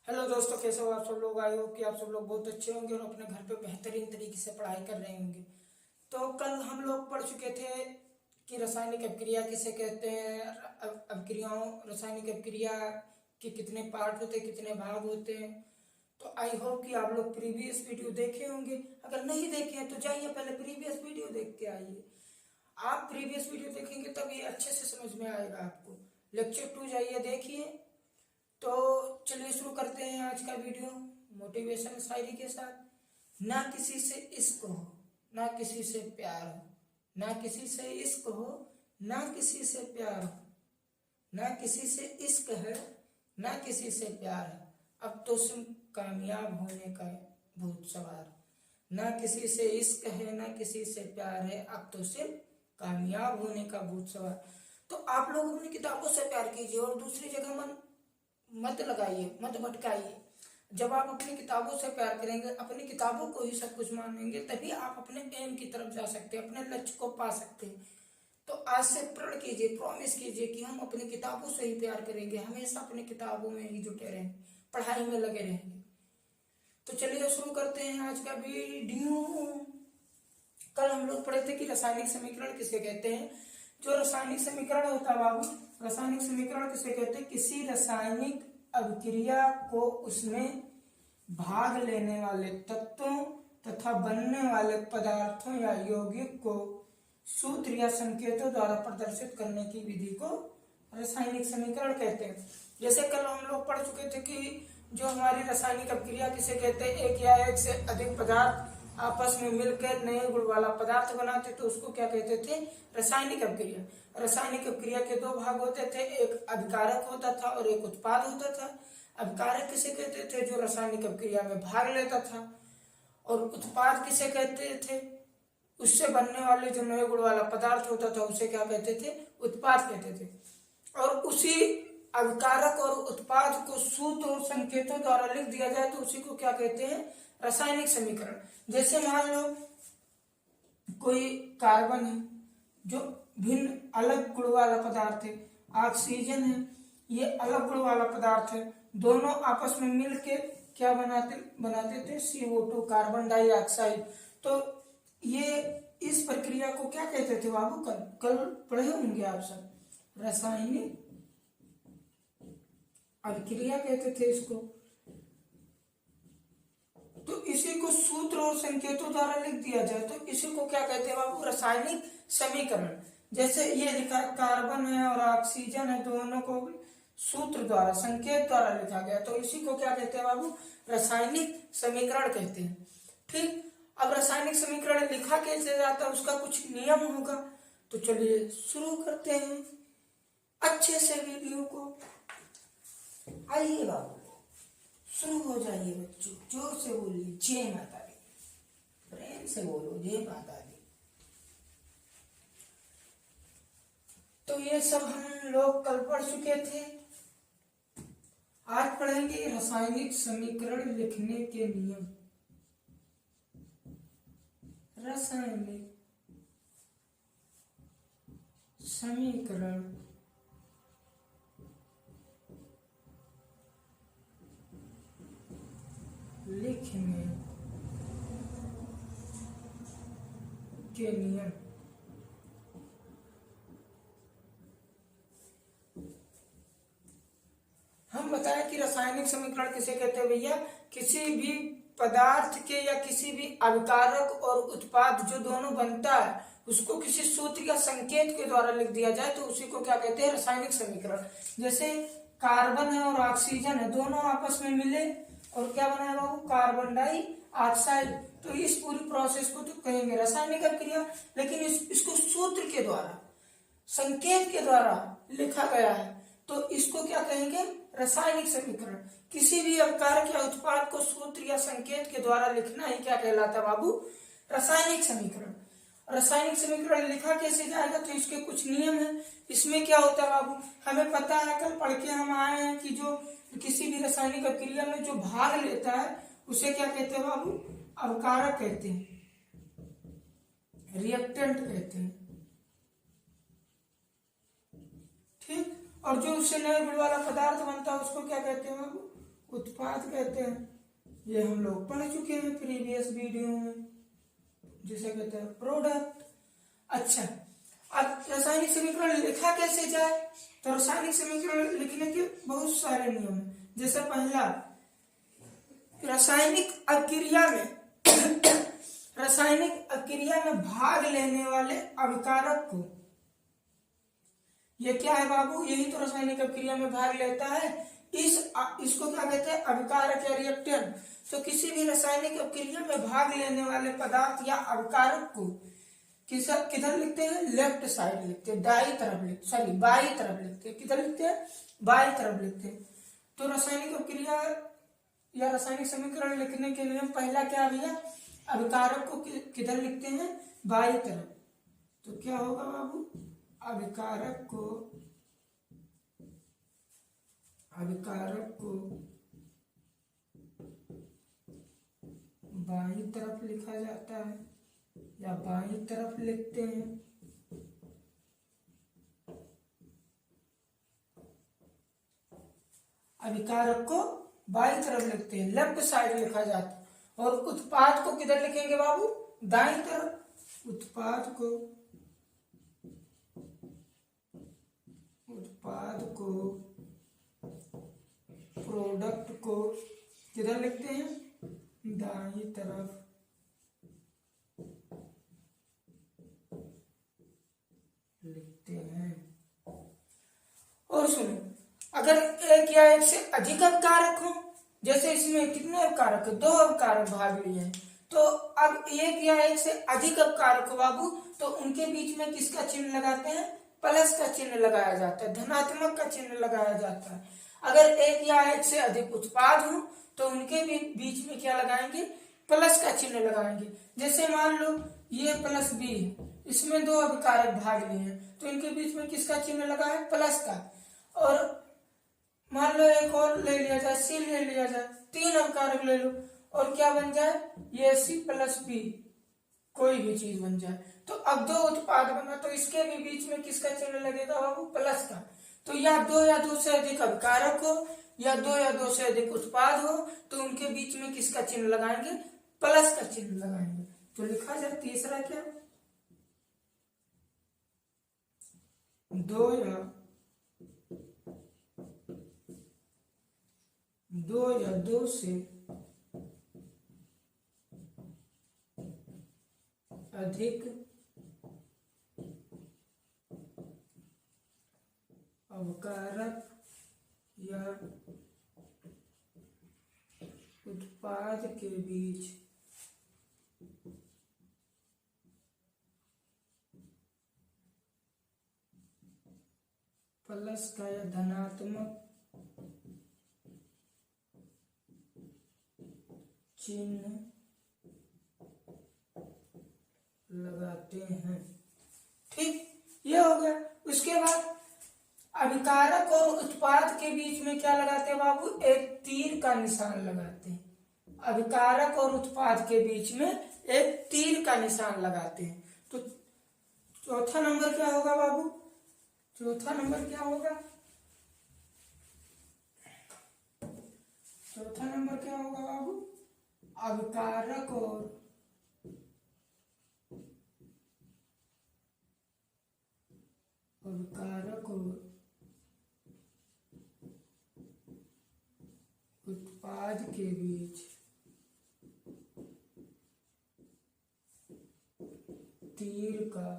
Hello दोस्तों, कैसे हो आप सब लोग। आई होप कि आप सब लोग बहुत अच्छे होंगे और अपने घर पे बेहतरीन तरीके से पढ़ाई कर रहे होंगे। तो कल हम लोग पढ़ चुके थे कि रासायनिक अपक्रिया किसे कहते हैं, अपक्रियाओं रासायनिक अपक्रिया के कितने पार्ट होते हैं, कितने भाग होते हैं। तो आई होप कि आप लोग प्रीवियस वीडियो देखे होंगे। अगर नहीं देखे हैं तो जाइए पहले प्रीवियस वीडियो देख के आइए। आप प्रीवियस वीडियो देखेंगे तब ये अच्छे से समझ में आएगा आपको। लेक्चर 2 जाइए देखिए। तो चलिए शुरू करते हैं आज का वीडियो मोटिवेशन शायरी के साथ। ना किसी से इश्क हो, ना किसी से प्यार हो, ना किसी से इश्क हो, ना किसी से प्यार हो, ना किसी से इश्क है, ना किसी से प्यार है, अब तो सिर्फ कामयाब होने का भूत सवार। ना किसी से इश्क है, ना किसी से प्यार है, अब तो सिर्फ कामयाब होने का भूत सवार। तो आप लोग अपनी किताबों से प्यार कीजिए और दूसरी जगह मन मत लगाइए, मत भटकाइए। जब आप अपनी किताबों से प्यार करेंगे, अपनी किताबों को ही सब कुछ मानेंगे, तभी आप अपने एम की तरफ जा सकते हैं, अपने लक्ष्य को पा सकते हैं। तो आज से प्रण कीजिए, प्रॉमिस कीजिए कि हम अपनी किताबों से ही प्यार करेंगे, हमेशा अपनी किताबों में ही जुटे रहेंगे, पढ़ाई में लगे रहेंगे। तो चलिए शुरू करते हैं आज का वीडियो। कल हम लोग पढ़े थे कि रासायनिक समीकरण किसे कहते हैं। जो रासायनिक समीकरण होता है बाबू, रासायनिक समीकरण किसे कहते हैं, किसी रासायनिक अभिक्रिया को उसमें भाग लेने वाले तत्वों तथा बनने वाले पदार्थों या यौगिक को सूत्र या संकेतों द्वारा प्रदर्शित करने की विधि को रासायनिक समीकरण कहते हैं। जैसे कल हम लोग पढ़ चुके थे कि जो हमारी रासायनिक अभिक्रिया किसे कहते हैं, एक या एक से अधिक पदार्थ आपस में मिलकर नए गुण वाला पदार्थ बनाते, तो उसको क्या कहते थे, रासायनिक अपक्रिया। रासायनिक अपक्रिया के दो भाग होते थे, एक अभिकारक होता था और एक उत्पाद होता था। अभिकारक किसे कहते थे, जो रासायनिक अपक्रिया में भाग लेता था, और उत्पाद किसे कहते थे, उससे बनने वाले जो नए गुण वाला पदार्थ होता था उसे क्या कहते थे, उत्पाद कहते थे। और उसी अभिकारक और उत्पाद को सूत्र और संकेतों द्वारा लिख दिया जाए तो उसी को क्या कहते हैं, रासायनिक समीकरण। जैसे मान लो कोई कार्बन है जो भिन्न अलग गुण वाला पदार्थ है, ऑक्सीजन है ये अलग गुण वाला पदार्थ है, दोनों आपस में मिलके क्या बनाते थे, CO2 कार्बन डाइऑक्साइड। तो ये इस प्रक्रिया को क्या कहते थे बाबू, कल पढ़े होंगे आप सब, रासायनिक अभिक्रिया कहते थे इसको। तो इसी को सूत्र और संकेतों द्वारा लिख दिया जाए तो इसी को क्या कहते हैं बाबू, रासायनिक समीकरण। जैसे ये लिखा कार्बन है और ऑक्सीजन है, दोनों को सूत्र द्वारा संकेत द्वारा लिखा गया, तो इसी को क्या कहते हैं बाबू, रासायनिक समीकरण कहते हैं। ठीक, अब रासायनिक समीकरण लिखा कैसे जाता है, उसका कुछ नियम होगा। तो चलिए शुरू करते हैं अच्छे से वीडियो को। आइए बाबू शुरू हो जाइए बच्चों, जोर से बोलिए जय माता दी, प्रेम से बोलो जय माता दी। तो ये सब हम लोग कल पढ़ चुके थे। आज पढ़ेंगे रासायनिक समीकरण लिखने के नियम। रासायनिक समीकरण लिखने के नियम। हम बताएं कि रासायनिक समीकरण किसे कहते हैं भैया, किसी भी पदार्थ के या किसी भी अभिकारक और उत्पाद जो दोनों बनता है उसको किसी सूत्र या संकेत के द्वारा लिख दिया जाए तो उसी को क्या कहते हैं, रासायनिक समीकरण। जैसे कार्बन है और ऑक्सीजन है, दोनों आपस में मिले और क्या बना है बाबू, कार्बन डाइऑक्साइड। तो इस पूरी प्रोसेस को तो कहेंगे रासायनिक अभिक्रिया, लेकिन इसको सूत्र के द्वारा संकेत के द्वारा लिखा गया है तो इसको क्या कहेंगे, रासायनिक समीकरण। किसी भी अभिकारक या उत्पाद को सूत्र या संकेत के द्वारा लिखना ही क्या कहलाता बाबू, रासायनिक समीकरण। रासायनिक समीकरण लिखा कैसे जाएगा, तो इसके कुछ नियम है। इसमें क्या होता है बाबू, हमें पता है, कल पढ़ के हम आए हैं कि जो किसी भी रासायनिक अभिक्रिया में जो भाग लेता है उसे क्या कहते हैं बाबू, अभिकारक कहते हैं, रिएक्टेंट कहते हैं। ठीक, और जो उससे नए गुण वाला पदार्थ बनता है उसको क्या कहते हैं बाबू, उत्पाद कहते हैं। ये हम लोग पढ़ चुके हैं प्रीवियस वीडियो में, जिसे कहते हैं प्रोडक्ट। अच्छा, अब रासायनिक समीकरण लिखा कैसे जाए? तो रासायनिक समीकरण लिखने के बहुत सारे नियम हैं। जैसे पहला, रासायनिक अभिक्रिया में भाग लेने वाले अभिकारक को, ये क्या है बाबू? यही तो रासायनिक अभिक्रिया में भाग लेता है। इसको क्या कहते हैं? अभिकारक या रिएक्टेंट। तो किसी भी रासायनिक अभिक्रिया में भाग लेने वाले पदार्थ या अभिकारक को किधर लिखते हैं? लेफ्ट साइड लिखते हैं, बाई तरफ लिखते हैं। किधर लिखते हैं? बाई तरफ लिखते हैं। तो रासायनिक अभिक्रिया या रासायनिक समीकरण लिखने के लिए पहला क्या भैया? अभिकारक को किधर लिखते हैं? बाई तरफ। तो क्या होगा बाबू? अभिकारक को बाई तरफ लिखा जाता है या बाई तरफ लिखते हैं। अभिकारक को बाई तरफ लिखते हैं, लेफ्ट साइड लिखा जाता है। और उत्पाद को किधर लिखेंगे बाबू? दाईं तरफ। उत्पाद को प्रोडक्ट को किधर लिखते हैं? दाईं तरफ लिखते हैं। और सुनो, अगर एक या एक से अधिक अभिकारक हो, जैसे इसमें कितने अभिकारक है? 2 अभिकारक भाग लिए हैं। तो अब एक या एक से अधिक अभिकारक हो बाबू, तो उनके बीच में किसका चिन्ह लगाते हैं? प्लस का चिन्ह लगाया जाता है, धनात्मक का चिन्ह लगाया जाता है। अगर एक या एक से अधिक उत्पाद हो तो उनके भी बीच में क्या लगाएंगे? प्लस का चिन्ह लगाएंगे। जैसे मान लो ये प्लस बी है, इसमें 2 अभिकारक भाग लिए हैं, तो इनके बीच में किसका चिन्ह लगा है? प्लस का। और मान लो एक और ले लिया जाए, सी ले लिया जाए, 3 अभिकारक ले लो और क्या बन जाए? ये सी प्लस बी, कोई भी चीज बन जाए। तो अब 2 उत्पाद बना, तो इसके भी बीच में किसका चिन्ह लगेगा बाबू? प्लस का। तो या 2 से अधिक अभिकारक हो या 2 से अधिक उत्पाद हो, तो उनके बीच में किसका चिन्ह लगाएंगे? प्लस का चिन्ह लगाएंगे। तो लिखा जाए तीसरा क्या? 2 या 2 से अधिक अभिकारक या उत्पाद के बीच प्लस का या धनात्मक चिन्ह लगाते हैं। ठीक, ये हो गया। उसके बाद अभिकारक और उत्पाद के बीच में क्या लगाते हैं बाबू? एक तीर का निशान लगाते हैं। अभिकारक और उत्पाद के बीच में एक तीर का निशान लगाते हैं। तो चौथा नंबर क्या होगा बाबू? चौथा नंबर क्या होगा? चौथा नंबर क्या होगा बाबू? अभिकारक और उत्पाद के बीच तीर का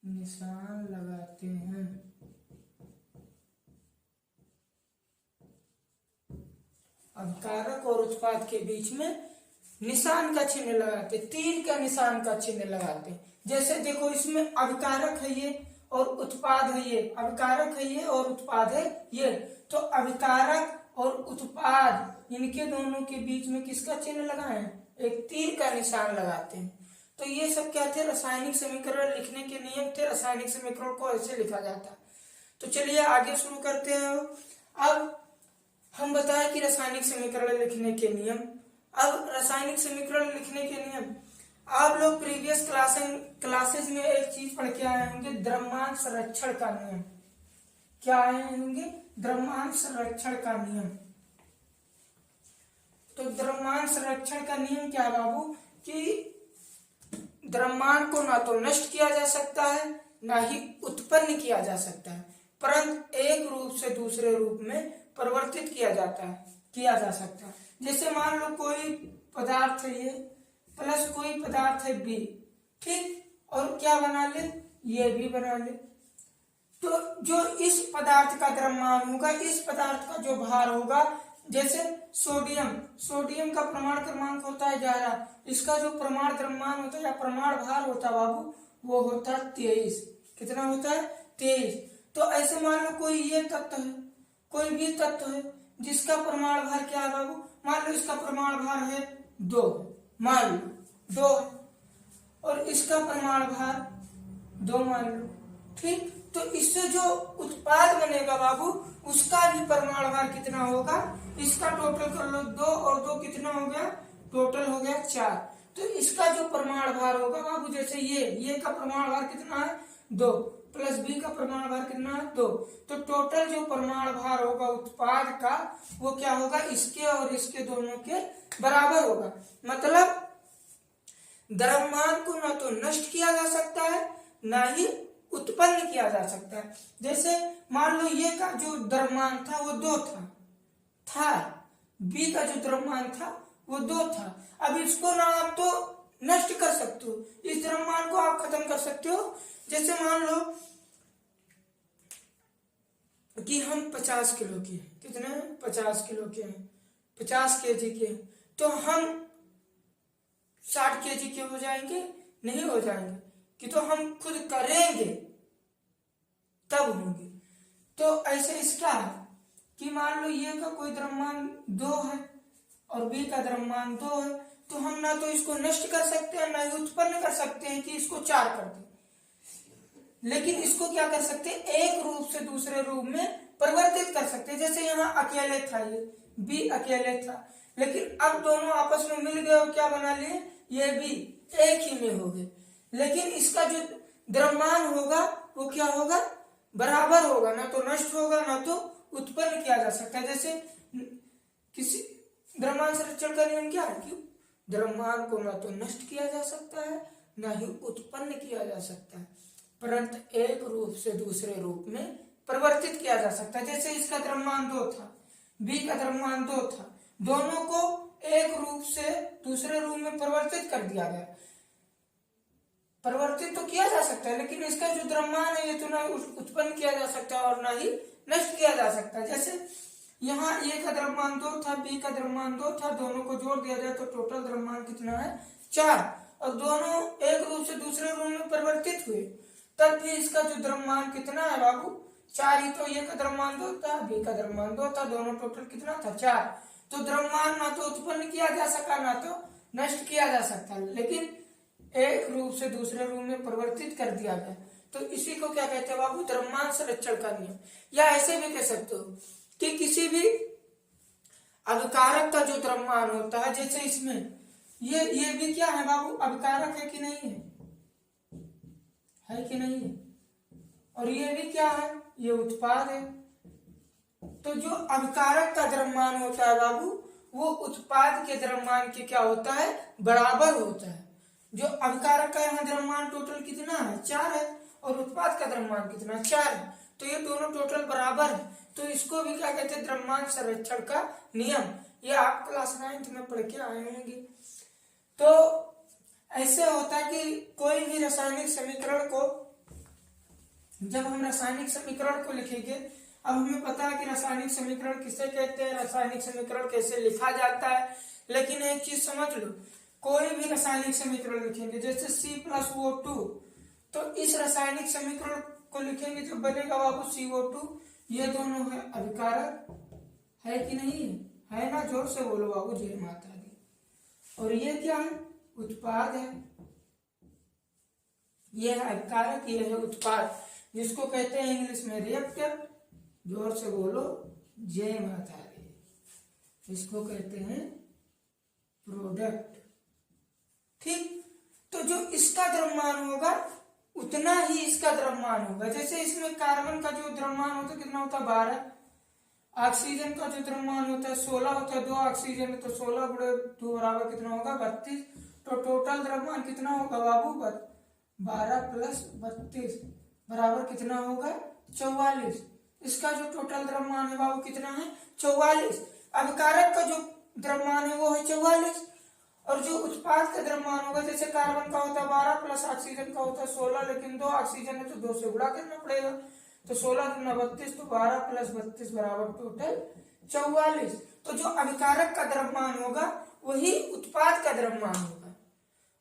निशान लगाते हैं। अभिकारक और उत्पाद के बीच में निशान का चिन्ह लगाते, तीर का निशान का चिन्ह लगाते। जैसे देखो, इसमें अभिकारक है ये और उत्पाद है ये, अभिकारक है ये और उत्पाद है ये। तो अभिकारक और उत्पाद, इनके दोनों के बीच में किसका चिन्ह लगाएं? एक तीर का निशान लगाते हैं। तो ये सब क्या थे? रासायनिक समीकरण लिखने के नियम थे। रासायनिक समीकरण को ऐसे लिखा जाता। तो चलिए आगे शुरू करते हैं। अब हम बताएं कि रासायनिक समीकरण लिखने के नियम। अब रासायनिक समीकरण लिखने के नियम, आप लोग प्रीवियस क्लासेस में एक चीज पढ़ के आए होंगे, द्रव्यमान संरक्षण का नियम। क्या आए होंगे? द्रव्यमान संरक्षण का नियम। तो द्रव्यमान संरक्षण का नियम क्या है बाबू? कि द्रव्यमान को ना तो नष्ट किया जा सकता है, ना ही उत्पन्न किया जा सकता है, परंतु एक रूप से दूसरे रूप में परिवर्तित किया जा सकता है। जैसे मान लो कोई पदार्थ है ये प्लस कोई पदार्थ है बी, ठीक, और क्या बना ले? ये भी बना ले। तो जो इस पदार्थ का द्रव्यमान होगा, इस पदार्थ का जो भार होगा, जैसे सोडियम का परमाणु क्रमांक होता है 11, इसका जो परमाणु द्रव्यमान होता है या परमाणु भार होता है बाबू, वो होता है 23। कितना होता है? 23। तो ऐसे मान लो कोई ये तत्व है, कोई भी तत्व है जिसका परमाणु भार क्या है बाबू? मान लो इसका परमाणु भार है 2, मान लो 2, और इसका परमाणु भार 2 मान लो, ठीक। तो इससे जो उत्पाद बनेगा बाबू, उसका भी परमाणु भार कितना होगा? इसका टोटल कर लो, 2 और 2 कितना हो गया? टोटल हो गया 4। तो इसका जो परमाणु भार होगा बाबू, जैसे ये का परमाणु भार कितना है? 2, प्लस बी का परमाणु भार कितना है? 2। तो टोटल जो परमाणु भार होगा उत्पाद का, वो क्या होगा? इसके और इसके दोनों के बराबर होगा। मतलब द्रव्यमान को ना तो नष्ट किया जा सकता है, ना ही उत्पन्न किया जा सकता है। जैसे मान लो ये का जो द्रव्यमान था वो 2 था, बी का जो द्रव्यमान था वो 2 था। अब इसको ना आप तो नष्ट कर सकते हो, इस द्रव्यमान को आप खत्म कर सकते हो। जैसे मान लो कि हम 50 किलो के हैं, कितने हैं? 50 किलो के हैं, 50 केजी के हैं, तो हम 60 केजी के हो जाएंगे? नहीं हो जाएंगे, कि तो हम खुद करेंगे तब होंगे। तो ऐसे इसका है कि मान लो ये का कोई द्रव्यमान 2 है और बी का द्रव्यमान 2 है, तो हम ना तो इसको नष्ट कर सकते हैं, ना ही उत्पन्न कर सकते हैं कि इसको 4 कर दें, लेकिन इसको क्या कर सकते हैं? एक रूप से दूसरे रूप में परिवर्तित कर सकते हैं। जैसे यहाँ अकेले था, ये बी अकेले था, लेकिन अब दोनों आपस में मिल गए और क्या बना लिए? ये बी एक ही में हो गए, लेकिन इसका जो द्रव्यमान होगा वो क्या होगा? बराबर होगा, ना तो नष्ट होगा ना तो उत्पन्न किया जा सकता है। जैसे किसी द्रव्यमान संरक्षण का नियम क्या है? कि द्रव्यमान को ना तो नष्ट किया जा सकता है, ना ही उत्पन्न किया जा सकता है, परंतु एक रूप से दूसरे रूप में परिवर्तित किया जा सकता है। जैसे इसका द्रव्यमान 2 था, बी का द्रव्यमान 2 था, दोनों को एक रूप से दूसरे रूप में परिवर्तित कर दिया गया। परिवर्तित तो किया जा सकता है, लेकिन इसका जो द्रव्यमान है ये तो ना उत्पन्न किया जा सकता है और ना ही नष्ट किया जा सकता है। जैसे यहाँ ए का द्रव्यमान 2 था, बी का द्रव्यमान 2 था, दोनों को जोड़ दिया जाए तो टोटल द्रव्यमान कितना है? 4, और दोनों एक रूप से दूसरे रूप में परिवर्तित हुए, तब भी इसका जो द्रव्यमान कितना है बाबू? 4 ही तो। ए का द्रव्यमान 2 था, बी का द्रव्यमान 2 था, दोनों टोटल कितना था? 4। तो द्रव्यमान ना तो उत्पन्न किया जा सका, ना तो नष्ट किया जा सकता, लेकिन एक रूप से दूसरे रूप में परिवर्तित कर दिया गया। तो इसी को क्या कहते हैं बाबू? द्रव्यमान संरक्षण का नियम। या ऐसे भी कह सकते हो कि किसी भी अभिकारक का जो द्रव्यमान होता है, जैसे इसमें ये भी क्या है बाबू? अभिकारक है कि नहीं है? है कि नहीं है? और ये भी क्या है? ये उत्पाद है। तो जो अभिकारक का द्रव्यमान होता है बाबू, वो उत्पाद के द्रव्यमान के क्या होता है? बराबर होता है। जो अभिकारक का यहाँ द्रव्यमान टोटल कितना है? 4 है, और उत्पाद का द्रव्यमान कितना? 4 है, तो ये दोनों टोटल बराबर है। तो इसको भी क्या कहते हैं? द्रव्यमान संरक्षण का नियम। ये आप क्लास 9th में पढ़ के आए होंगे। तो ऐसे होता है कि कोई भी रासायनिक समीकरण को, जब हम रासायनिक समीकरण को लिखेंगे, अब हमें पता है कि रासायनिक समीकरण किसे कहते हैं, रासायनिक समीकरण कैसे लिखा जाता है, लेकिन एक चीज समझ लो, कोई भी रासायनिक समीकरण लिखेंगे जैसे C+O2, तो इस रासायनिक समीकरण को लिखेंगे जो बनेगा बाबू CO2, ये दोनों है अभिकारक, है कि नहीं है ना? जोर से बोलो बाबू, जय माता दी। और ये क्या है? उत्पाद है। ये है अभिकारक, ये है उत्पाद, जिसको कहते हैं इंग्लिश में रिएक्टर। जोर से बोलो, जय माता दी। इसको कहते हैं प्रोडक्ट, ठीक। तो जो इसका द्रव्यमान होगा उतना ही इसका द्रव्यमान होगा। जैसे इसमें कार्बन का जो द्रव्यमान होता है कितना होता है 12, ऑक्सीजन का जो द्रव्यमान होता है 16 होता है, 2 ऑक्सीजन है तो 16 गुणे 2 बराबर कितना होगा 32। तो टोटल द्रव्यमान कितना होगा बाबू 12 प्लस 32 बराबर कितना होगा 44। इसका जो टोटल द्रव्यमान है बाबू कितना है 44। अभिकारक का जो द्रव्यमान है वो है 44 और जो उत्पाद का द्रव्यमान होगा जैसे कार्बन का होता है 12 प्लस ऑक्सीजन का होता है 16, लेकिन 2 ऑक्सीजन है तो 2 से गुणा करना पड़ेगा, तो 16 दूना 32 तो 12 प्लस 32 बराबर टोटल 44। तो जो अभिकारक का द्रव्यमान होगा वही उत्पाद का द्रव्यमान होगा।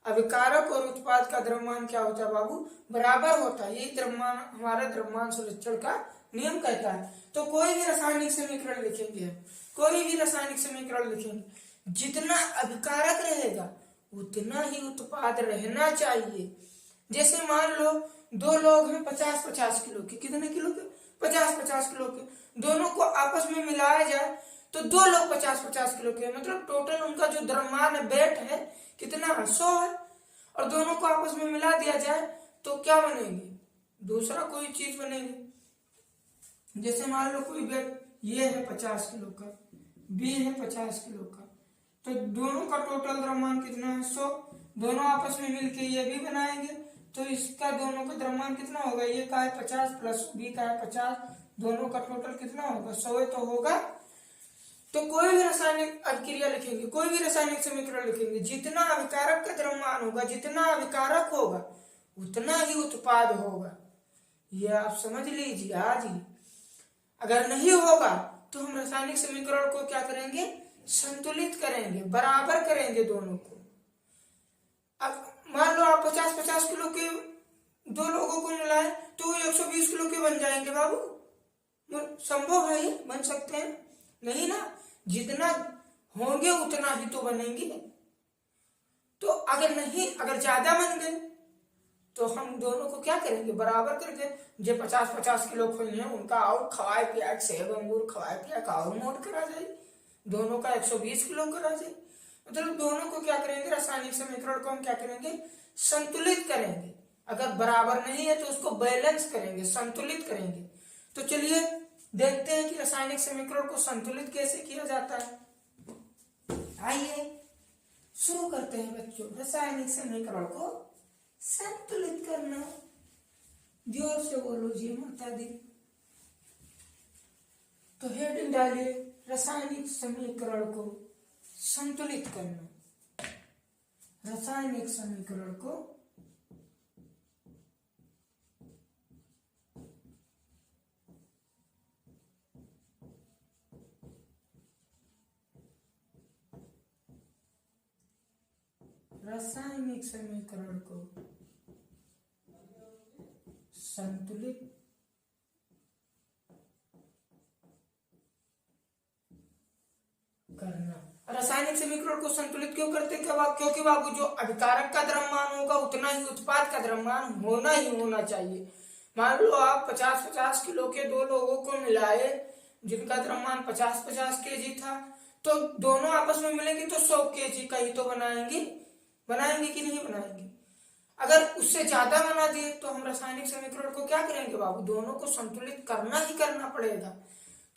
अभिकारक और उत्पाद का द्रव्यमान क्या होता है बाबू बराबर होता है। यही द्रव्यमान हमारा द्रव्यमान संरक्षण का नियम कहता है। तो कोई भी रासायनिक समीकरण लिखेंगे, कोई भी रासायनिक समीकरण लिखेंगे, जितना अभिकारक रहेगा उतना ही उत्पाद रहना चाहिए। जैसे मान लो 2 लोग हैं 50-50 किलो के, कितने किलो के 50-50 किलो के, दोनों को आपस में मिलाया जाए तो 2 लोग 50-50 किलो के, मतलब टोटल उनका जो द्रव्यमान है वेट है कितना 100 है, और दोनों को आपस में मिला दिया जाए तो क्या बनेगी दूसरा कोई चीज बनेगी। जैसे मान लो कोई वेट ये है 50 किलो का, बी है 50 किलो का, तो दोनों का टोटल द्रव्यमान कितना है 100, दोनों आपस में मिलके ये भी बनाएंगे तो इसका दोनों का द्रव्यमान कितना होगा, ये का है 50 प्लस बी का है 50, दोनों का टोटल कितना होगा 100 तो होगा। तो कोई भी रासायनिक अभिक्रिया लिखेंगे, कोई भी रासायनिक समीकरण लिखेंगे, जितना अभिकारक का द्रव्यमान होगा, जितना अभिकारक होगा उतना ही उत्पाद होगा। ये आप समझ लीजिए आज ही। अगर नहीं होगा तो हम रासायनिक समीकरण को क्या करेंगे संतुलित करेंगे, बराबर करेंगे दोनों को। अब मान लो आप 50-50 किलो के 2 लोगों को मिलाए तो 120 किलो के बन जाएंगे बाबू, संभव है ये बन सकते हैं नहीं ना, जितना होंगे उतना ही तो बनेंगे। तो अगर नहीं, अगर ज्यादा बन गए तो हम दोनों को क्या करेंगे बराबर करके, जो 50-50 किलो खोई है उनका और खवाए पिया सेब अंगूर खवाए पिया का और मोट करा जाए, दोनों का 120 किलो करा जाए। मतलब दोनों को क्या करेंगे रासायनिक समीकरण को हम क्या करेंगे संतुलित करेंगे। अगर बराबर नहीं है तो उसको बैलेंस करेंगे, संतुलित करेंगे। तो चलिए देखते हैं कि रासायनिक समीकरण को संतुलित कैसे किया जाता है। आइए शुरू करते हैं बच्चों, रासायनिक समीकरण को संतुलित करना। जोर से बोलो जी माता दी। तो हेडिंग डालिए रासायनिक समीकरण को संतुलित करना। रासायनिक समीकरण को रासायनिक समीकरण को संतुलित करना। रासायनिक समीकरण को संतुलित क्यों करते हैं, क्योंकि बाबू जो अभिकारक का द्रव्यमान होगा उतना ही उत्पाद का द्रव्यमान होना ही होना चाहिए। मान लो आप 50-50 किलो के 2 लोगों को मिलाए जिनका द्रव्यमान 50-50 केजी था, तो दोनों आपस में मिलेंगे तो 100 केजी का ही तो बनाएंगे कि नहीं बनाएंगे। अगर उससे ज्यादा बना दिए तो हम रासायनिक समीकरण को क्या करेंगे बाबू, दोनों को संतुलित करना ही करना पड़ेगा।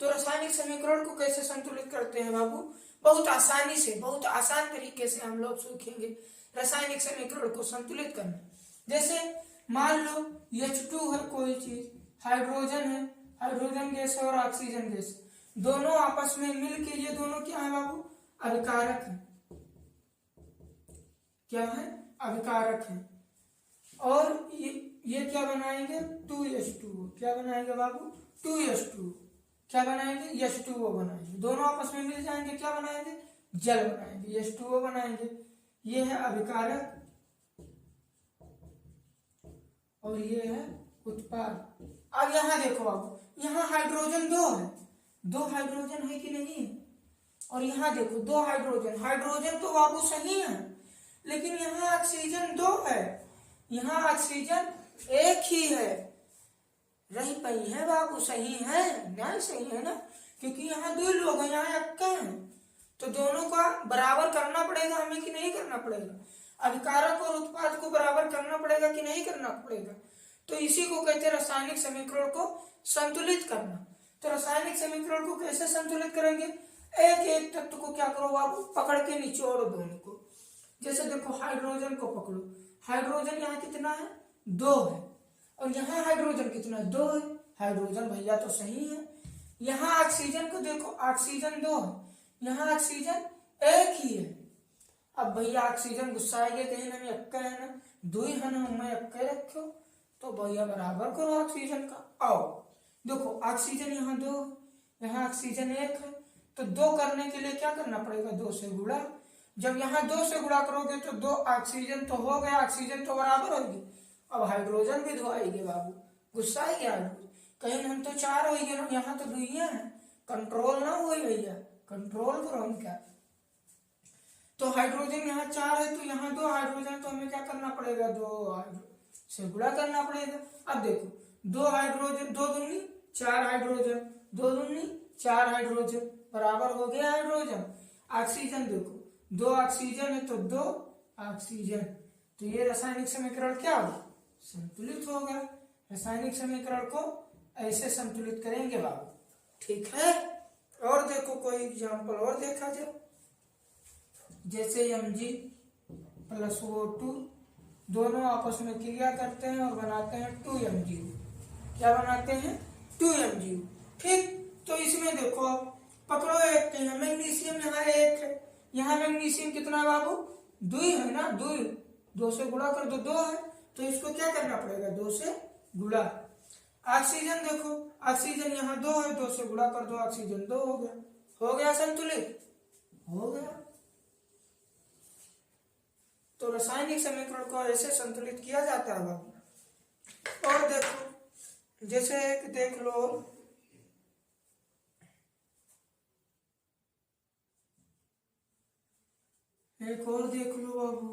तो रासायनिक समीकरण को कैसे संतुलित करते हैं बाबू, बहुत आसानी से, बहुत आसान तरीके से हम लोग सीखेंगे रासायनिक समीकरण को संतुलित करना। जैसे मान लो H2 है कोई चीज, हाइड्रोजन है, हाइड्रोजन गैस और ऑक्सीजन गैस, दोनों आपस में मिलके ये दोनों क्या है बाबू अभिकारक है, क्या है अभिकारक है। और ये क्या बनाएंगे 2H2O, क्या बनाएंगे बाबू 2H2O, क्या बनाएंगे H2O बनाएंगे, दोनों आपस में मिल जाएंगे, क्या बनाएंगे जल बनाएंगे, H2O बनाएंगे। ये है अभिकारक और ये है उत्पाद। अब यहाँ देखो बाबू, यहाँ हाइड्रोजन 2 है, 2 हाइड्रोजन है कि नहीं है, और यहाँ देखो 2 हाइड्रोजन, हाइड्रोजन तो बाबू सही है, लेकिन यहाँ ऑक्सीजन 2 है, यहाँ ऑक्सीजन 1 ही है। रही पई है बाबू, सही है नहीं सही है ना, क्योंकि यहाँ 2 लोग हैं, यहाँ 1 है, तो दोनों का बराबर करना पड़ेगा हमें कि नहीं करना पड़ेगा। अभिकारक और उत्पाद को बराबर करना पड़ेगा कि नहीं करना पड़ेगा। तो इसी को कहते हैं रासायनिक समीकरण को संतुलित करना। तो रासायनिक समीकरण को कैसे संतुलित करेंगे, एक एक तत्व को क्या करो आप पकड़ के निचोड़ो दोनों को। जैसे देखो हाइड्रोजन को पकड़ो, हाइड्रोजन यहाँ कितना है 2 है, और यहाँ हाइड्रोजन कितना है 2 है। हाइड्रोजन भैया तो सही है। यहाँ ऑक्सीजन को देखो, ऑक्सीजन 2 है, यहाँ ऑक्सीजन 1 ही है। अब भैया ऑक्सीजन गुस्सा आएगा कहीं ना अक्का है ना, 2 ही है ना, मैं अक्का रखो, तो भैया बराबर करो ऑक्सीजन का। आओ देखो ऑक्सीजन यहाँ 2, यहाँ ऑक्सीजन 1 है, तो 2 करने के लिए क्या करना पड़ेगा 2 से गुणा। जब यहाँ 2 से गुणा करोगे तो 2 ऑक्सीजन तो हो गया, ऑक्सीजन तो बराबर होगी। अब हाइड्रोजन भी 2 आएगी बाबू, गुस्सा है क्या कहीं हम तो 4 होगी ना, यहाँ तो 2 ही है। कंट्रोल ना हुई भैया, कंट्रोल करो हम क्या। तो हाइड्रोजन यहाँ 4 है, तो यहाँ 2 हाइड्रोजन, तो हमें क्या करना पड़ेगा 2 से गुणा करना पड़ेगा। अब देखो 2 हाइड्रोजन, 2 दूनी 4 हाइड्रोजन, 2 दूनी 4 हाइड्रोजन, बराबर हो गया हाइड्रोजन। ऑक्सीजन देखो 2 ऑक्सीजन है तो 2 ऑक्सीजन, तो ये रासायनिक समीकरण क्या होगा संतुलित हो गया। रासायनिक समीकरण को ऐसे संतुलित करेंगे बाबू, ठीक है। और देखो कोई एग्जाम्पल और देखा जाए, जैसे Mg प्लस O2 दोनों आपस में क्रिया करते हैं और बनाते हैं 2MgO। क्या बनाते हैं 2MgO, ठीक। तो इसमें देखो पकड़ो एक, यहाँ मैग्नीशियम यहाँ 1 है, यहाँ मैग्नीशियम कितना बाबू 2 है ना, 2 से गुणा कर दो 2 है, तो इसको क्या करना पड़ेगा 2 से गुणा। ऑक्सीजन देखो, ऑक्सीजन यहाँ 2 है, 2 से गुणा कर दो, ऑक्सीजन 2 हो गया संतुलित हो गया। तो रासायनिक समीकरण को ऐसे संतुलित किया जाता है बाबू। और देखो जैसे एक देख लो, एक और देख लो बाबू,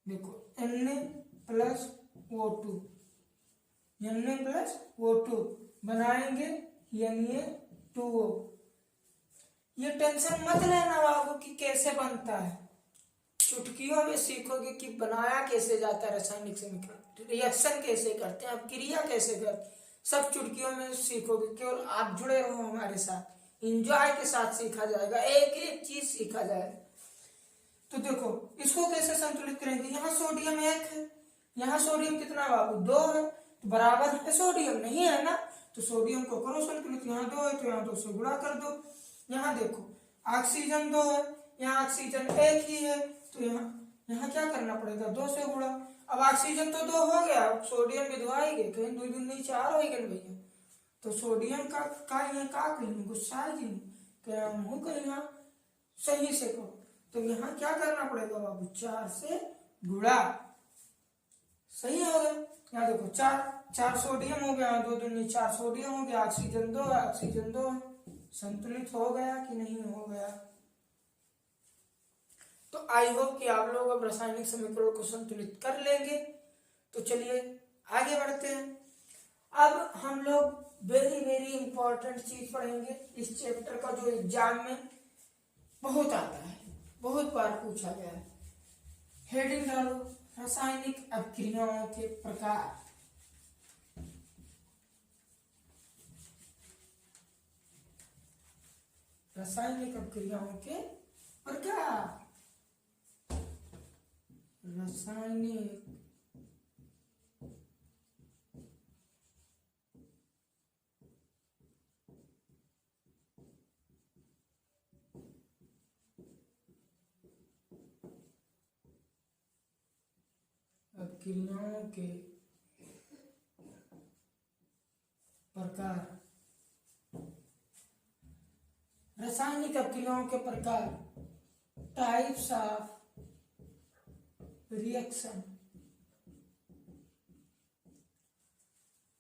देखो Na plus O2, Na plus O2 बनाएंगे Na2O। ये टेंशन मत लेना बाबू कि कैसे बनता है, चुटकियों में सीखोगे कि बनाया कैसे जाता है रासायनिक समीकरण, रिएक्शन कैसे करते हैं, अब क्रिया कैसे करते, सब चुटकियों में सीखोगे। केवल आप जुड़े रहो हमारे साथ, इंजॉय के साथ सीखा जाएगा, एक एक चीज सीखा जाएगा। तो देखो इसको कैसे संतुलित करेंगे, यहाँ सोडियम 1 है, यहाँ सोडियम कितना बाबू 2 है, तो बराबर है सोडियम नहीं है ना, तो सोडियम को करो संतुलित, यहाँ 2 है तो यहाँ 2 से गुणा कर दो। यहाँ देखो ऑक्सीजन 2 है, यहाँ ऑक्सीजन 1 ही है, तो यहाँ क्या करना पड़ेगा 2 से गुणा। अब ऑक्सीजन तो 2 हो गया, सोडियम भी 2 आएंगे, कहीं 2 दूनी 4 होगा भैया, तो सोडियम का यहाँ का कहीं गुस्सा है जी, कहीं यहाँ सही से करो, तो यहाँ क्या करना पड़ेगा बाबू 4 से गुणा, सही हो गया। यहाँ देखो 4 सोडियम हो गया, 2 दूनी 4 सोडियम हो गया, ऑक्सीजन 2 है, ऑक्सीजन 2 है, संतुलित हो गया कि नहीं हो गया। तो आई होप कि आप लोग अब रासायनिक समीकरण को संतुलित कर लेंगे। तो चलिए आगे बढ़ते हैं। अब हम लोग वेरी वेरी इंपॉर्टेंट चीज पढ़ेंगे इस चैप्टर का, जो एग्जाम में बहुत आता है, बहुत बार पूछा गया है। हेडिंग डालो रासायनिक अभिक्रियाओं के प्रकार। रासायनिक अभिक्रियाओं के प्रकार, रासायनिक अभिक्रियाओं के प्रकार। रासायनिक अभिक्रियाओं के प्रकार, टाइप्स ऑफ रिएक्शन।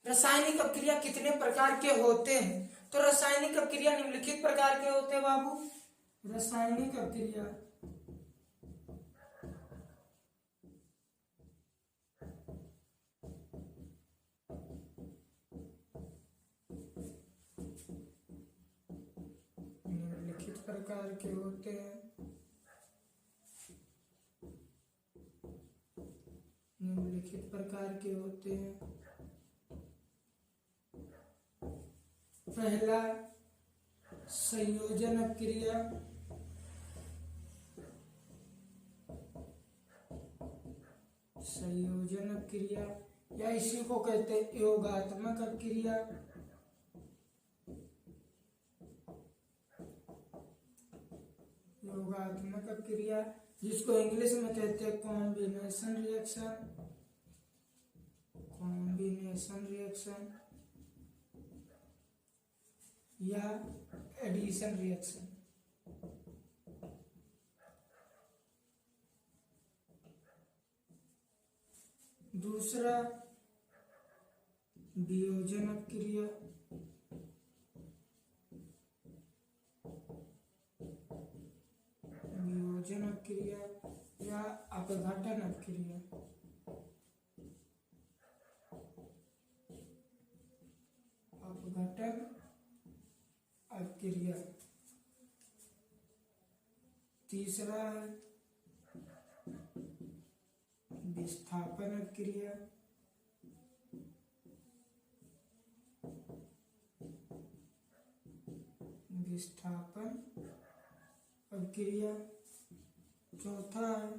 रासायनिक अभिक्रिया कितने प्रकार के होते हैं, तो रासायनिक अभिक्रिया निम्नलिखित प्रकार के होते हैं बाबू। रासायनिक अभिक्रिया निम्नलिखित प्रकार के होते हैं। निम्नलिखित प्रकार के होते हैं। पहला संयोजन क्रिया, संयोजन क्रिया या इसी को कहते हैं योगात्मक क्रिया। योगात्मक क्रिया जिसको इंग्लिश में कहते हैं कॉम्बिनेशन रिएक्शन, कॉम्बिनेशन रिएक्शन या एडिशन रिएक्शन। दूसरा वियोजन क्रिया, वियोजन क्रिया या अपघटन क्रिया। अपघटन क्रिया। तीसरा है विस्थापन क्रिया, विस्थापन क्रिया। चौथा है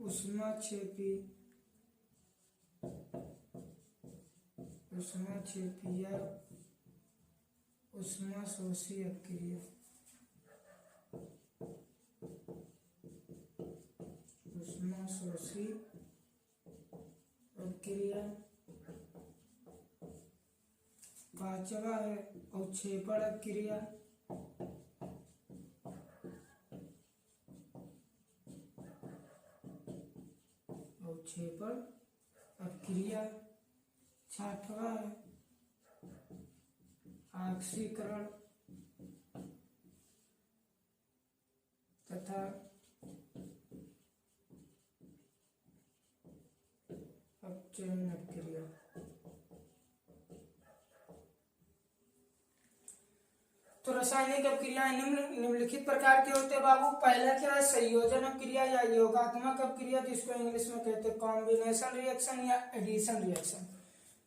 ऊष्माक्षेपी, ऊष्माक्षेपी या ऊष्माशोषी क्रिया, ऊष्माशोषी क्रिया। पांचवा है अवक्षेपण क्रिया, अवक्षेपण क्रिया। छठवा है ऑक्सीकरण तथा अपचयन क्रिया। तो रासायनिक अपक्रियाएं निम्नलिखित प्रकार के होते हैं बाबू। पहला क्या है संयोजन क्रिया या योगात्मक अपक्रिया जिसको इंग्लिश में कहते हैं कॉम्बिनेशन रिएक्शन या एडिशन रिएक्शन।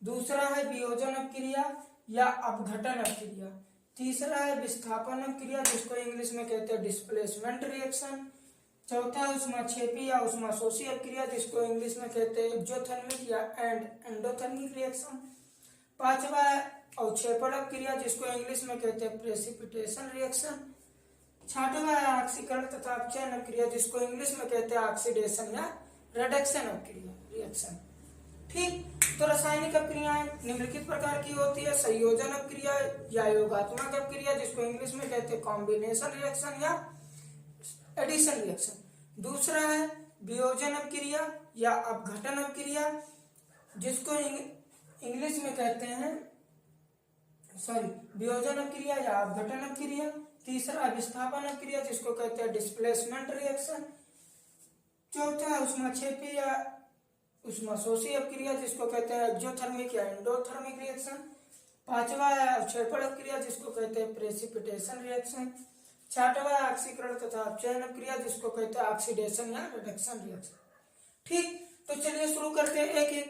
दूसरा है वियोजन क्रिया या अपघटन क्रिया। तीसरा है विस्थापन क्रिया जिसको इंग्लिश में कहते हैं डिस्प्लेसमेंट रिएक्शन। चौथा है ऊष्माक्षेपी या ऊष्माशोषी क्रिया जिसको इंग्लिश में कहते हैं एक्सोथर्मिक या एंडोथर्मिक रिएक्शन। पांचवा है अवक्षेपण क्रिया जिसको इंग्लिश में कहते हैं प्रेसिपिटेशन रिएक्शन। छठवा है ऑक्सीकरण तथा अपचयन क्रिया जिसको इंग्लिश में कहते हैं ऑक्सीडेशन या रिडक्शन क्रिया रिएक्शन। ठीक, तो रासायनिक अपक्रियाएं निम्नलिखित प्रकार की होती है संयोजन अपक्रिया या योगात्मक अपक्रिया जिसको इंग्लिश में कहते हैं कॉम्बिनेशन रिएक्शन या एडिशन रिएक्शन। दूसरा है वियोजन अपक्रिया या अपघटन अपक्रिया जिसको इंग्लिश में कहते हैं वियोजन अपक्रिया या अपघटन अपक्रिया। तीसरा विस्थापन अपक्रिया जिसको कहते हैं डिस्प्लेसमेंट रिएक्शन। चौथा ऊष्माक्षेपी या ऊष्माशोषी अपक्रिया जिसको कहते हैं एक्सोथर्मिक या एंडोथर्मिक रिएक्शन। पांचवा है अवक्षेपण अपक्रिया जिसको कहते हैं प्रेसिपिटेशन रिएक्शन। छठवा है ऑक्सीकरण तथा अपचयन अपक्रिया जिसको कहते हैं ऑक्सीडेशन या रिडक्शन रिएक्शन। ठीक, तो चलिए शुरू करते हैं, एक एक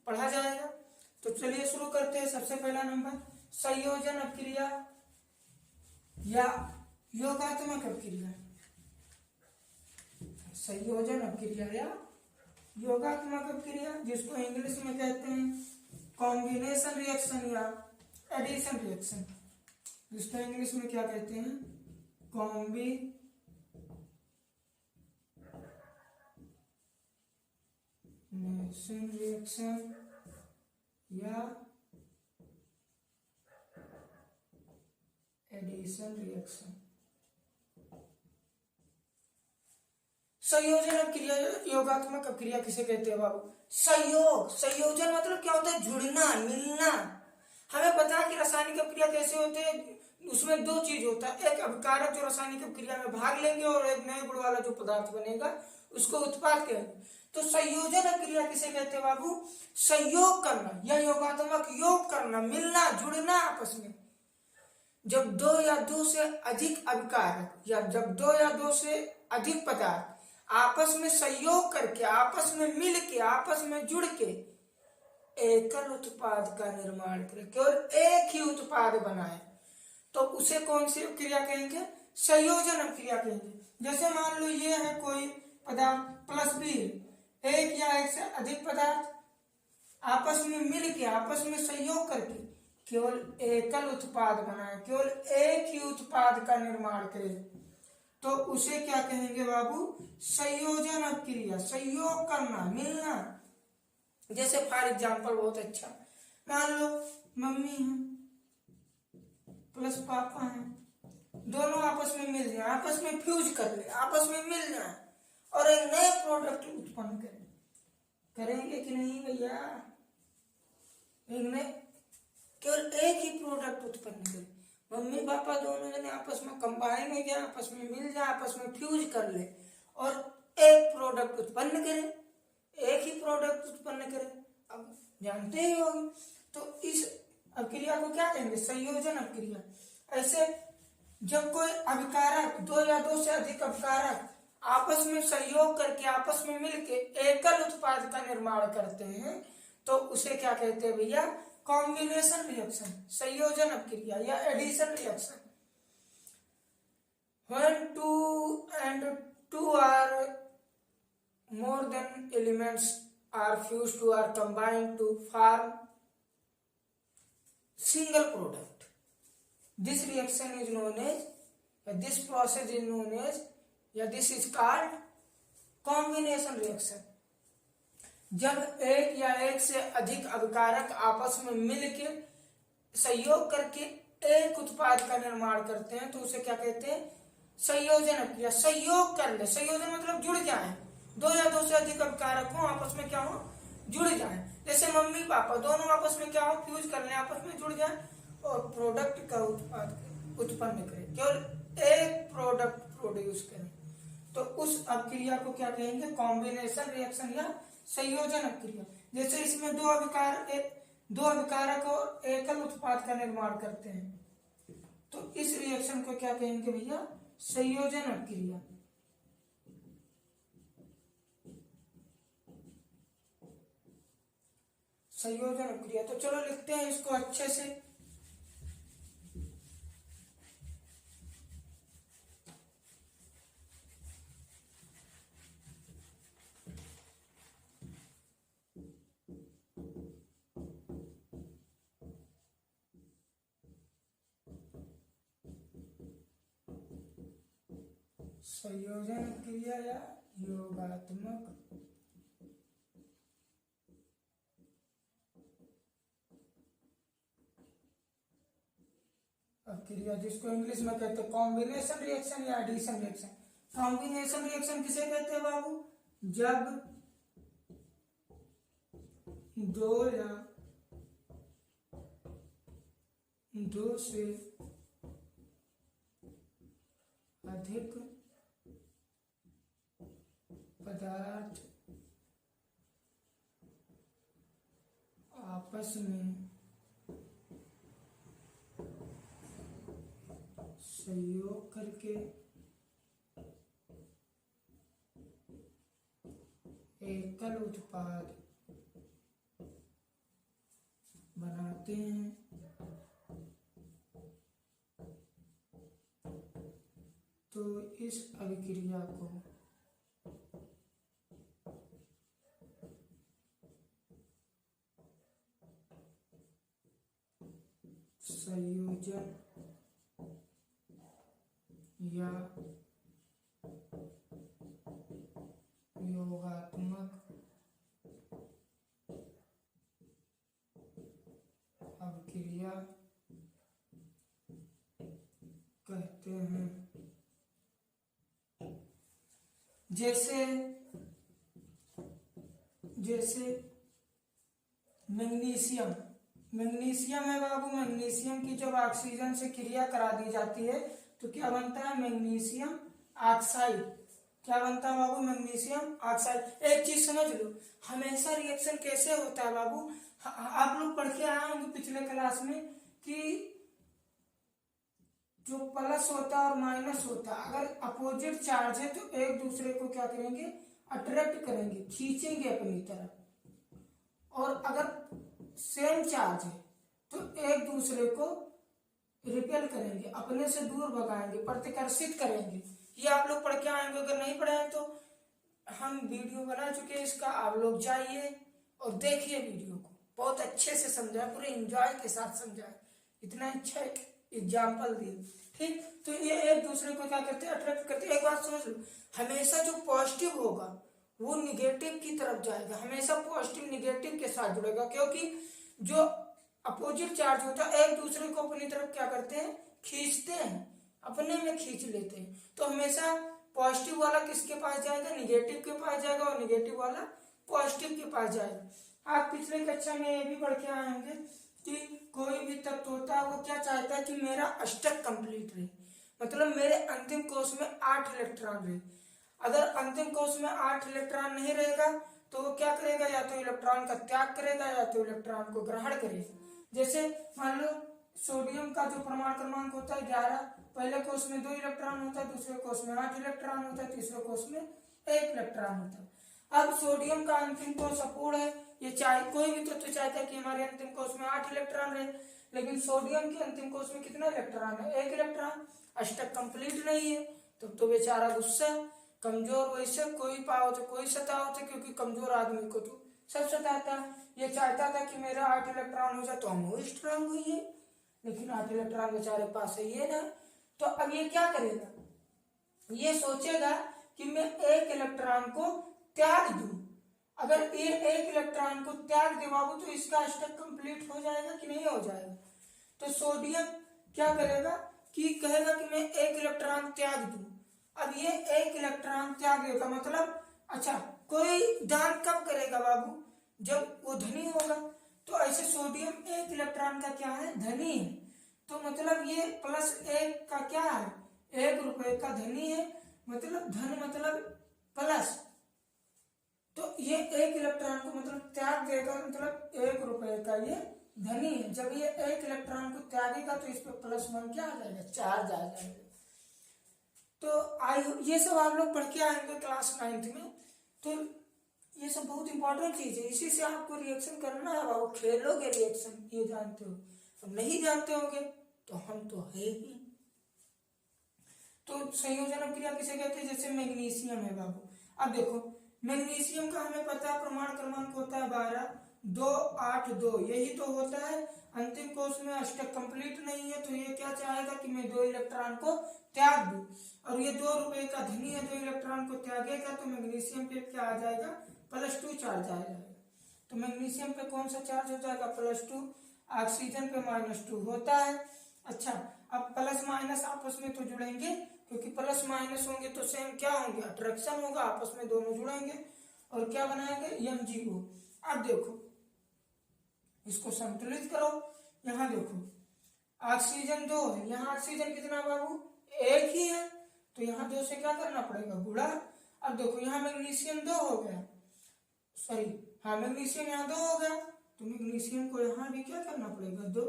पढ़ा जाएगा। तो चलिए शुरू करते हैं। सबसे पहला नंबर संयोजन अपक्रिया या योगात्मक अपक्रिया। संयोजन अपक्रिया या योगात्मक अपक्रिया जिसको इंग्लिश में कहते हैं कॉम्बिनेशन रिएक्शन या एडिशन रिएक्शन। जिसको इंग्लिश में क्या कहते हैं कॉम्बिनेशन रिएक्शन या एडिशन रिएक्शन। संयोजन अपक्रिया योगात्मक अपक्रिया किसे कहते हैं बाबू? संयोजन मतलब क्या होता है? जुड़ना, मिलना। हमें पता है कि रासायनिक अपक्रिया कैसे होते हैं, उसमें दो चीज होता है, एक अभिकारक जो रासायनिक अपक्रिया में भाग लेंगे और एक नए गुण वाला जो पदार्थ बनेगा उसको उत्पाद कहेंगे। तो संयोजन अपक्रिया किसे कहते हैं बाबू? संयोग करना या योगात्मक योग करना, मिलना, जुड़ना आपस में। जब दो या दो से अधिक अभिकारक या जब दो या दो से अधिक पदार्थ आपस में सहयोग करके, आपस में मिल के, आपस में जुड़ के एकल उत्पाद का निर्माण करे, केवल एक ही उत्पाद बनाए, तो उसे कौन सी क्रिया कहेंगे? संयोजन क्रिया कहेंगे। जैसे मान लो ये है कोई पदार्थ प्लस बी, एक या एक से अधिक पदार्थ आपस में मिल के, आपस में सहयोग करके केवल एकल उत्पाद बनाए, केवल एक ही उत्पाद का निर्माण करे, तो उसे क्या कहेंगे बाबू? संयोजन क्रिया। संयोग करना, मिलना। जैसे फॉर एग्जाम्पल बहुत अच्छा, मान लो मम्मी है प्लस पापा है, दोनों आपस में मिल जाए, आपस में फ्यूज कर ले, आपस में मिल जाए और एक नए प्रोडक्ट उत्पन्न करें। करेंगे कि नहीं भैया? एक नए, केवल एक ही प्रोडक्ट उत्पन्न करें। मम्मी पापा दोनों जने आपस में कंबाइन हो जाए, आपस में मिल जाए, आपस में फ्यूज कर ले और एक प्रोडक्ट उत्पन्न करें, एक ही प्रोडक्ट उत्पन्न करें। अब जानते ही होंगे, तो इस अक्रिया को क्या कहेंगे? संयोजन अक्रिया। ऐसे जब कोई अभिकारक, दो या दो से अधिक अभिकारक आपस में सहयोग करके, आपस में मिलके एकल उत्पाद का निर्माण करते हैं, तो उसे क्या कहते हैं भैया? कॉम्बिनेशन रिएक्शन, संयोजन अक्रिया या addition reaction. When two and two are more than elements are fused to are combined to form single product. This reaction is known as, this process is known as, या this is called combination reaction. जब एक या एक से अधिक अभिकारक आपस में मिलके सहयोग करके एक उत्पाद का निर्माण करते हैं, तो उसे क्या कहते हैं? संयोजन क्रिया। सहयोग कर ले, संयोजन मतलब जुड़ जाए, दो या दो से अधिक अभिकारक हो, आपस में क्या हो? जुड़ जाए। जैसे मम्मी पापा दोनों आपस में क्या हो? फ्यूज कर ले, आपस में जुड़ जाए और प्रोडक्ट का उत्पाद उत्पन्न करें, केवल एक प्रोडक्ट प्रोड्यूस करें, तो उस अभिक्रिया को क्या कहेंगे? कॉम्बिनेशन रिएक्शन या संयोजन क्रिया। जैसे इसमें दो अभिकारक और एकल उत्पाद का निर्माण करते हैं, तो इस रिएक्शन को क्या कहेंगे भैया? संयोजन क्रिया। संयोजन क्रिया। तो चलो लिखते हैं इसको अच्छे से। संयोजन क्रिया या योगात्मक क्रिया, जिसको इंग्लिश में कहते हैं कॉम्बिनेशन रिएक्शन या एडिशन रिएक्शन। कॉम्बिनेशन रिएक्शन किसे कहते हैं बाबू? जब दो या दो से अधिक पदार्थ आपस में सहयोग करके एकल उत्पाद बनाते हैं, तो इस अभिक्रिया को संयोजन या योगात्मक अभिक्रिया कहते हैं। जैसे मैग्नीशियम है बाबू। मैग्नीशियम की जब ऑक्सीजन से क्रिया करा दी जाती है तो क्या बनता है? Magnesium oxide. क्या बनता है बाबू? Magnesium oxide. एक चीज समझ लो, हमेशा रिएक्शन कैसे होता है बाबू? आप लोग पढ़ के आए होंगे पिछले क्लास में कि जो प्लस होता है और माइनस होता है, अगर अपोजिट चार्ज है तो एक दूसरे को क्या करेंगे, अट्रैक्ट करेंगे, खींचेंगे अपनी तरफ। और अगर सेम चार्ज है तो एक दूसरे को रिपेल करेंगे, अपने से दूर भगाएंगे, प्रतिकर्षित करेंगे। ये आप लोग पढ़ के आएंगे, अगर नहीं पढ़े हैं तो हम वीडियो बना चुके हैं इसका, आप लोग जाइए और देखिए वीडियो को, बहुत अच्छे से समझाए, पूरे एंजॉय के साथ समझाए, इतना अच्छा एग्जाम्पल दिए। ठीक, तो ये एक दूसरे को क्या करते हैं, अट्रैक्ट करते हैं। एक बात समझ लो, हमेशा जो पॉजिटिव होगा वो निगेटिव की तरफ जाएगा, हमेशा पॉजिटिव निगेटिव के साथ जुड़ेगा, क्योंकि जो अपोजिट चार्ज होता है एक दूसरे को अपनी तरफ क्या करते हैं, खींचते हैं, अपने में खींच लेते हैं। तो हमेशा पॉजिटिव वाला किसके पास जाएगा, निगेटिव के पास जाएगा, और निगेटिव वाला पॉजिटिव के पास जाएगा। आप पिछले कक्षा में ये भी पढ़ के आए होंगे कि कोई भी तत्व होता है वो क्या चाहता है कि मेरा अष्टक कंप्लीट रहे, मतलब मेरे अंतिम कोश में 8 इलेक्ट्रॉन रहे। अगर अंतिम कोश में 8 इलेक्ट्रॉन नहीं रहेगा तो वो क्या करेगा, या तो इलेक्ट्रॉन का त्याग करेगा या तो इलेक्ट्रॉन को ग्रहण करेगा। जैसे मान लो सोडियम का जो परमाणु क्रमांक होता है 11, पहले कोश में 2 इलेक्ट्रॉन होता है, दूसरे कोश में 8 इलेक्ट्रॉन होता है, तीसरे कोश में 1 इलेक्ट्रॉन होता है। अब सोडियम का अंतिम कोश अपूर्ण है, ये चाहे कोई भी तत्व चाहता है कि हमारे अंतिम कोश में 8 इलेक्ट्रॉन रहे, लेकिन सोडियम के अंतिम कोश में कितना इलेक्ट्रॉन है, 1 इलेक्ट्रॉन, अष्टक कंप्लीट नहीं है। तो बेचारा गुस्सा, कमजोर, वैसे कोई पाओ तो कोई सताओ, क्योंकि कमजोर आदमी को तो सब सताता है। ये चाहता था कि मेरा 8 इलेक्ट्रॉन हो जाए तो हम स्ट्रांग हुई है, लेकिन 8 इलेक्ट्रॉन बेचारे पास है ये ना। तो अब ये क्या करेगा, ये सोचेगा कि मैं 1 इलेक्ट्रॉन को त्याग दूं। अगर ये 1 इलेक्ट्रॉन को त्याग दे बाबू तो इसका अष्टक कंप्लीट हो जाएगा कि नहीं हो जाएगा। तो सोडियम क्या करेगा कि कहेगा कि मैं 1 इलेक्ट्रॉन त्याग दूं। अब ये 1 इलेक्ट्रॉन त्याग देगा, मतलब अच्छा, कोई दान कब करेगा बाबू, जब वो धनी होगा। तो ऐसे सोडियम 1 इलेक्ट्रॉन का क्या है, धनी है। तो मतलब ये +1 का क्या है, 1 रुपए का धनी है, मतलब धन मतलब प्लस। तो ये 1 इलेक्ट्रॉन को मतलब त्याग देगा, मतलब 1 रुपए का ये धनी है। जब ये 1 इलेक्ट्रॉन को त्यागेगा तो इस पे +1 क्या आ जाएगा, चार्ज आ जाएगा। तो ये सब आप लोग पढ़ के आएंगे क्लास 9th में। तो ये सब बहुत इंपॉर्टेंट चीज है, इसी से आपको रिएक्शन करना है बाबू, खेलोगे रिएक्शन, ये जानते हो। अब नहीं जानते होंगे तो हम तो है ही। तो संयोजन अभिक्रिया किसे कहते हैं, जैसे मैग्नीशियम है बाबू। अब देखो मैग्नीशियम का हमें पता है परमाणु क्रमांक होता है 12, 2, 8, 2, यही तो होता है। अंतिम कोश में अष्टक कंप्लीट नहीं है, तो ये क्या चाहेगा कि मैं 2 इलेक्ट्रॉन को त्याग दूं, और ये 2 रुपए का धनी है, 2 इलेक्ट्रॉन को त्यागेगा तो मैग्नीशियम पे क्या आ जाएगा, +2 चार्ज आ जाएगा। तो मैग्नीशियम पे कौन सा चार्ज हो जाएगा, +2। ऑक्सीजन पे -2 होता है। अच्छा, अब प्लस माइनस आपस में तो जुड़ेंगे, क्योंकि प्लस माइनस होंगे तो सेम क्या होंगे, अट्रैक्शन होगा, आपस में दोनों जुड़ेंगे और क्या बनाएंगे, MgO। अब देखो इसको संतुलित करो, यहाँ देखो ऑक्सीजन 2 है, यहाँ ऑक्सीजन कितना बाबू, 1 ही है, तो यहाँ 2 से क्या करना पड़ेगा, गुणा। अब देखो यहाँ मैग्नीशियम 2 हो गया, सॉरी हाँ मैग्नीशियम यहाँ 2 हो गया, तो मैग्नीशियम को यहाँ भी क्या करना पड़ेगा, 2।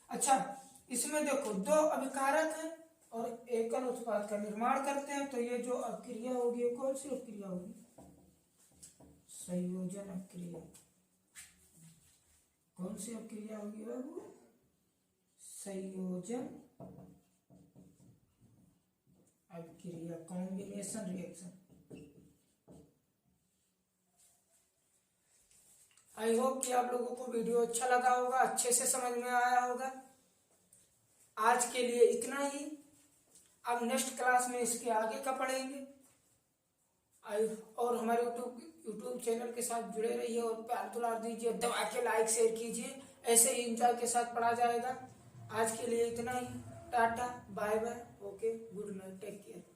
अच्छा, इसमें देखो 2 अभिकारक है और एकल उत्पाद का निर्माण करते हैं, तो ये जो अभिक्रिया होगी कौन सी अभिक्रिया होगी, संयोजन अभिक्रिया। कौन सी अभिक्रिया होगी बाबू, संयोजन अभिक्रिया, कॉम्बिनेशन रिएक्शन। आई होप कि आप लोगों को वीडियो अच्छा लगा होगा, अच्छे से समझ में आया होगा। आज के लिए इतना ही, अब नेक्स्ट क्लास में इसके आगे का पढ़ेंगे। और हमारे यूट्यूब चैनल के साथ जुड़े रहिए और प्यार दुलार दीजिए, दबा के लाइक शेयर कीजिए, ऐसे ही एंजॉय के साथ पढ़ा जाएगा। आज के लिए इतना ही, tata bye bye, okay, good night, take care.